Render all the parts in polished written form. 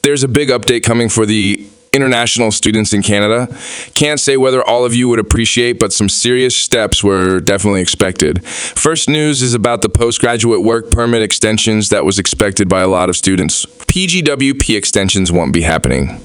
There's a big update coming for the international students in Canada. Can't say whether all of you would appreciate, but some serious steps were definitely expected. First news is about the postgraduate work permit extensions that was expected by a lot of students. PGWP extensions won't be happening.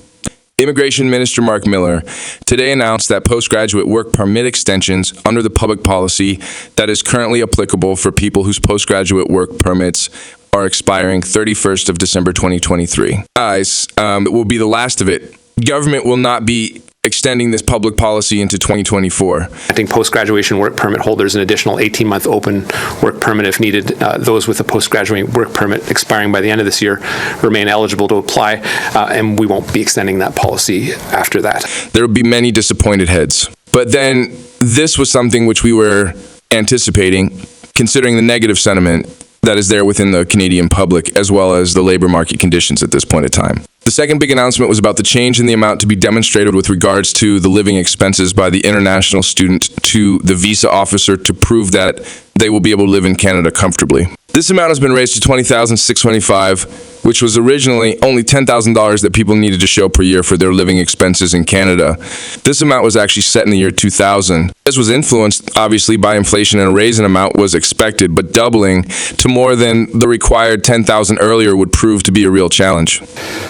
Immigration Minister Marc Miller today announced that postgraduate work permit extensions under the public policy that is currently applicable for people whose postgraduate work permits are expiring 31st of December 2023. It will be the last of it. Government will not be extending this public policy into 2024. Granting post-graduation work permit holders an additional 18-month open work permit if needed. Those with a post-graduate work permit expiring by the end of this year remain eligible to apply, and we won't be extending that policy after that. There will be many disappointed heads. But then this was something which we were anticipating, considering the negative sentiment that is there within the Canadian public, as well as the labor market conditions at this point in time. The second big announcement was about the change in the amount to be demonstrated with regards to the living expenses by the international student to the visa officer to prove that they will be able to live in Canada comfortably. This amount has been raised to $20,625, which was originally only $10,000 that people needed to show per year for their living expenses in Canada. This amount was actually set in the year 2000. This was influenced, obviously, by inflation, and a raise in amount was expected, but doubling to more than the required $10,000 earlier would prove to be a real challenge.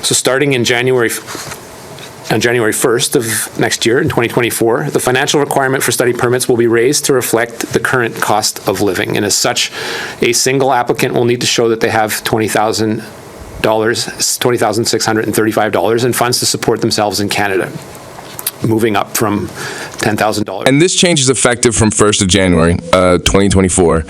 So starting in January 1st of next year, in 2024, the financial requirement for study permits will be raised to reflect the current cost of living. And as such, a single applicant will need to show that they have $20,635 in funds to support themselves in Canada, moving up from $10,000. And this change is effective from 1st of January, 2024.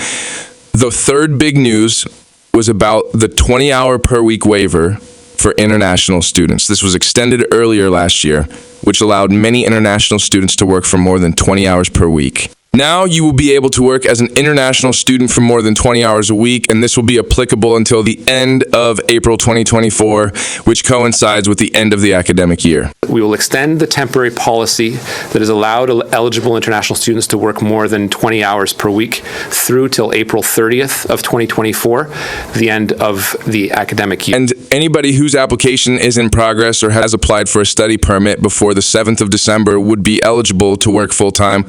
The third big news was about the 20-hour per week waiver for international students. This was extended earlier last year, which allowed many international students to work for more than 20 hours per week. Now you will be able to work as an international student for more than 20 hours a week, and this will be applicable until the end of April 2024, which coincides with the end of the academic year. We will extend the temporary policy that has allowed eligible international students to work more than 20 hours per week through till April 30th of 2024, the end of the academic year. And anybody whose application is in progress or has applied for a study permit before the 7th of December would be eligible to work full-time,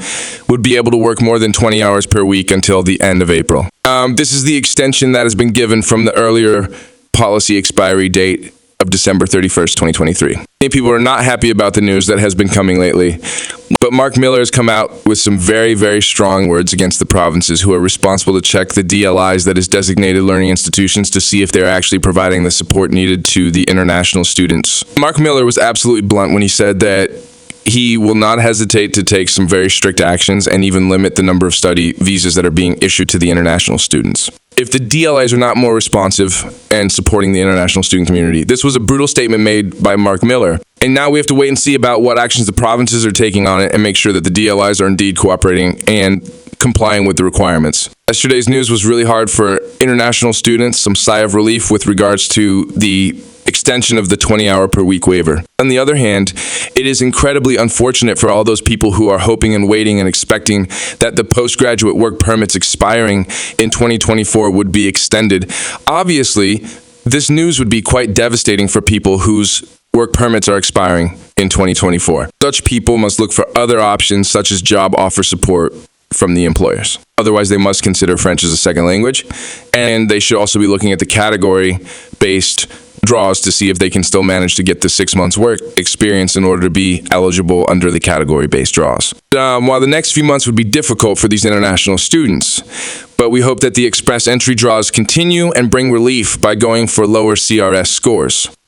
would be able to work more than 20 hours per week until the end of April. This is the extension that has been given from the earlier policy expiry date of December 31st, 2023. Many people are not happy about the news that has been coming lately, but Marc Miller has come out with some very, very strong words against the provinces who are responsible to check the DLIs, that is designated learning institutions, to see if they're actually providing the support needed to the international students. Marc Miller was absolutely blunt when he said that he will not hesitate to take some very strict actions and even limit the number of study visas that are being issued to the international students if the DLIs are not more responsive and supporting the international student community. This was a brutal statement made by Marc Miller. And now we have to wait and see about what actions the provinces are taking on it and make sure that the DLIs are indeed cooperating and complying with the requirements. Yesterday's news was really hard for international students, some sigh of relief with regards to the extension of the 20-hour per week waiver. On the other hand, it is incredibly unfortunate for all those people who are hoping and waiting and expecting that the postgraduate work permits expiring in 2024 would be extended. Obviously, this news would be quite devastating for people whose work permits are expiring in 2024. Such people must look for other options, such as job offer support from the employers. Otherwise, they must consider French as a second language, and they should also be looking at the category-based draws to see if they can still manage to get the 6 months work experience in order to be eligible under the category-based draws. While the next few months would be difficult for these international students, but we hope that the express entry draws continue and bring relief by going for lower CRS scores.